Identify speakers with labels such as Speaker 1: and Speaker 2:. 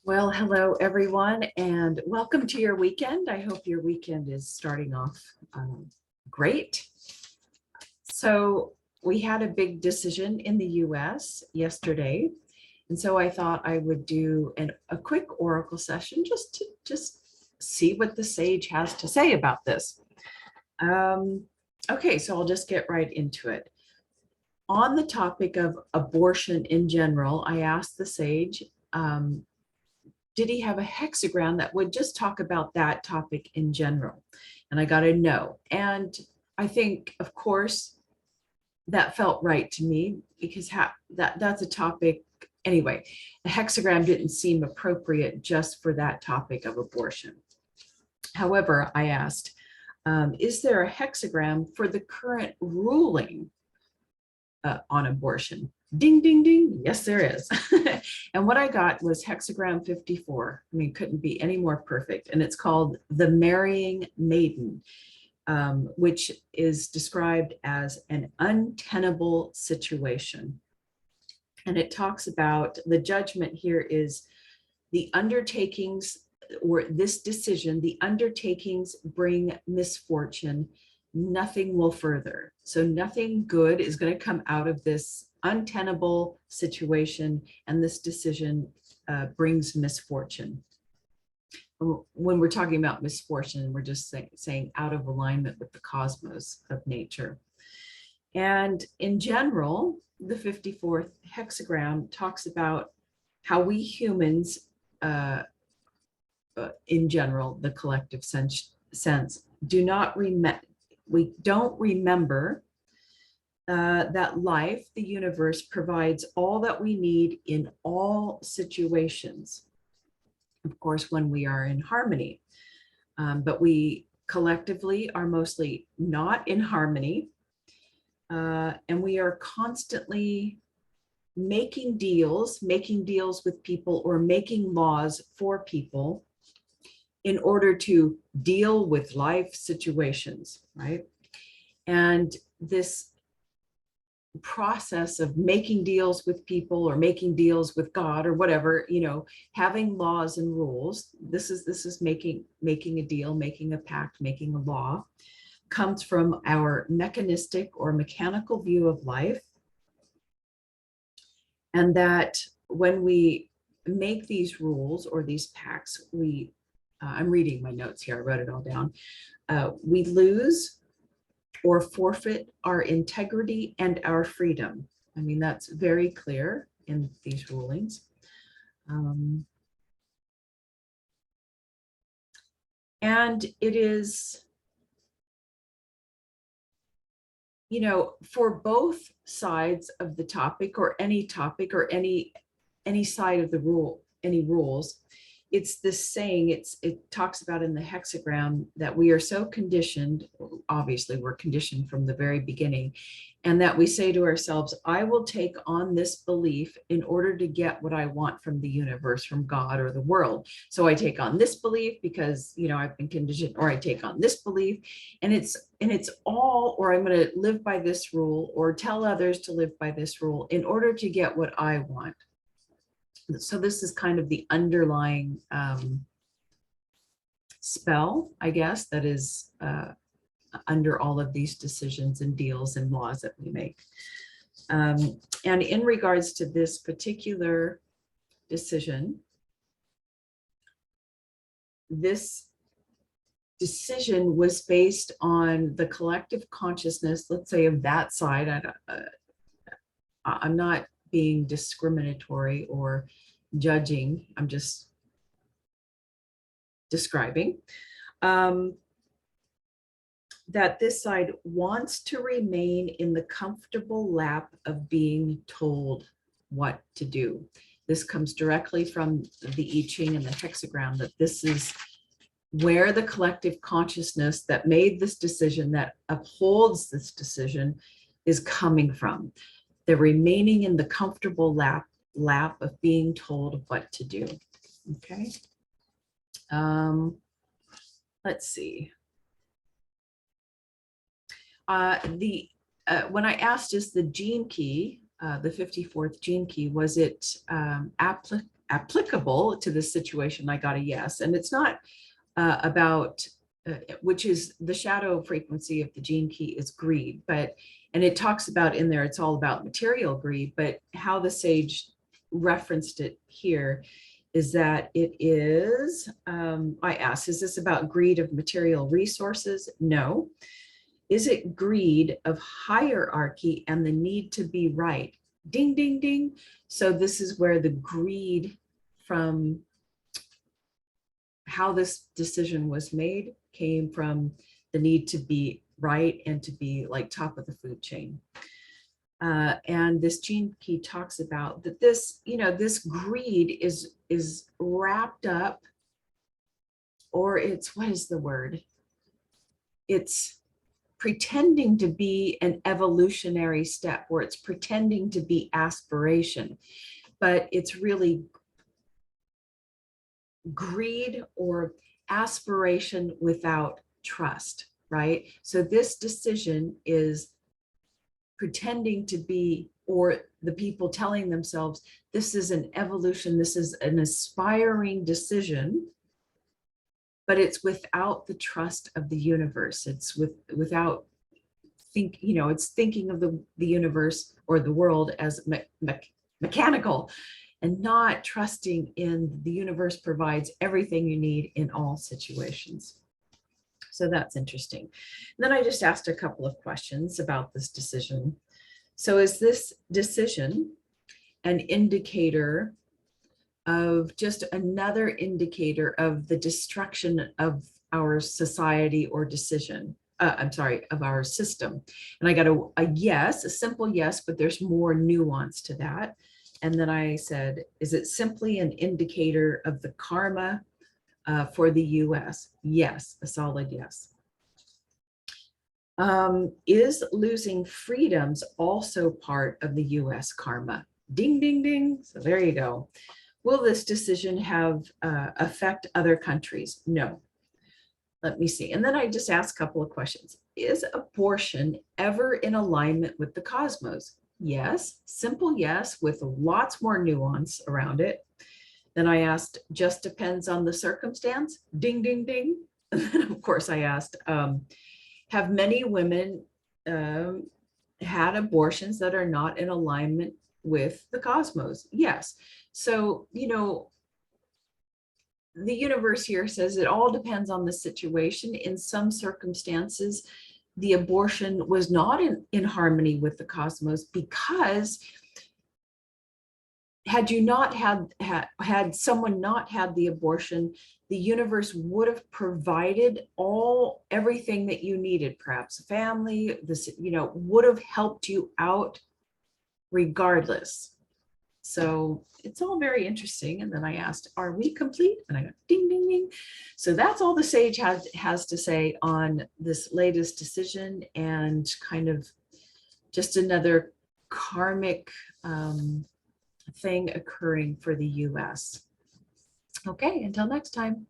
Speaker 1: Well, hello everyone, and welcome to your weekend. I hope your weekend is starting off great. So we had a big decision in the US yesterday, and so I thought I would do a quick oracle session just to see what the sage has to say about this. Okay, so I'll just get right into it. On the topic of abortion in general, I asked the sage, did he have a hexagram that would just talk about that topic in general? And I got a no. And I think, of course, that felt right to me because that's a topic. Anyway, a hexagram didn't seem appropriate just for that topic of abortion. However, I asked, is there a hexagram for the current ruling on abortion? Ding, ding, ding. Yes, there is. And what I got was hexagram 54. I mean, couldn't be any more perfect. And it's called the Marrying Maiden, which is described as an untenable situation. And it talks about the judgment here is the undertakings, or this decision, the undertakings bring misfortune, nothing will further. So nothing good is going to come out of this untenable situation, and this decision brings misfortune. When we're talking about misfortune, we're just saying out of alignment with the cosmos of nature. And in general, the 54th hexagram talks about how we humans, in general, the collective sense, do not remember, we don't remember that life, the universe, provides all that we need in all situations. Of course, when we are in harmony, but we collectively are mostly not in harmony, and we are constantly making deals with people, or making laws for people in order to deal with life situations, right? And this process of making deals with people, or making deals with God, or whatever, having laws and rules, this is making a deal, making a pact, making a law, comes from our mechanistic or mechanical view of life. And that when we make these rules or these pacts, I'm reading my notes here, I wrote it all down. We lose or forfeit our integrity and our freedom. I mean, that's very clear in these rulings. And it is, for both sides of the topic, or any topic, or any side of the rule, any rules, it's this saying, it talks about in the hexagram that we are so conditioned, obviously we're conditioned from the very beginning, and that we say to ourselves, I will take on this belief in order to get what I want from the universe, from God or the world. So I take on this belief because, I've been conditioned, or I take on this belief, and it's all, or I'm going to live by this rule, or tell others to live by this rule in order to get what I want. So this is kind of the underlying spell, I guess, that is under all of these decisions and deals and laws that we make. And in regards to this particular decision, this decision was based on the collective consciousness, let's say, of that side. I'm not being discriminatory or judging, I'm just describing, that this side wants to remain in the comfortable lap of being told what to do. This comes directly from the I Ching and the hexagram, that this is where the collective consciousness that made this decision, that upholds this decision, is coming from. They're remaining in the comfortable lap of being told what to do. Okay. Let's see. When I asked, is the gene key, the 54th gene key, was it applicable to this situation, I got a yes. And it's not about, which is the shadow frequency of the gene key is greed, and it talks about in there, it's all about material greed, but how the sage referenced it here is that it is, I asked, is this about greed of material resources? No. Is it greed of hierarchy and the need to be right? Ding, ding, ding. So this is where the greed from how this decision was made came from the need to be right and to be like top of the food chain. And this gene key talks about that this, this greed is wrapped up, or it's, what is the word? It's pretending to be an evolutionary step, or it's pretending to be aspiration, but it's really greed or aspiration without trust, right? So this decision is pretending to be, or the people telling themselves, this is an evolution, this is an aspiring decision, but it's without the trust of the universe. It's without it's thinking of the universe or the world as mechanical, and not trusting in the universe provides everything you need in all situations. So that's interesting. And then I just asked a couple of questions about this decision. So is this decision an indicator of just another indicator of the destruction of our society or decision? Of our system? And I got a yes, a simple yes, but there's more nuance to that. And then I said, is it simply an indicator of the karma for the US? Yes, a solid yes. Is losing freedoms also part of the US karma? Ding, ding, ding. So there you go. Will this decision have affect other countries? No. Let me see. And then I just asked a couple of questions. Is abortion ever in alignment with the cosmos? Yes, simple yes, with lots more nuance around it. Then I asked, just depends on the circumstance? Ding, ding, ding. And then of course I asked, have many women had abortions that are not in alignment with the cosmos? Yes. So, the universe here says it all depends on the situation. In some circumstances, the abortion was not in harmony with the cosmos, because had you not had someone not had the abortion, the universe would have provided everything that you needed, perhaps a family, would have helped you out regardless. So it's all very interesting. And then I asked, are we complete? And I got ding, ding, ding. So that's all the sage has to say on this latest decision, and kind of just another karmic thing occurring for the US. Okay, until next time.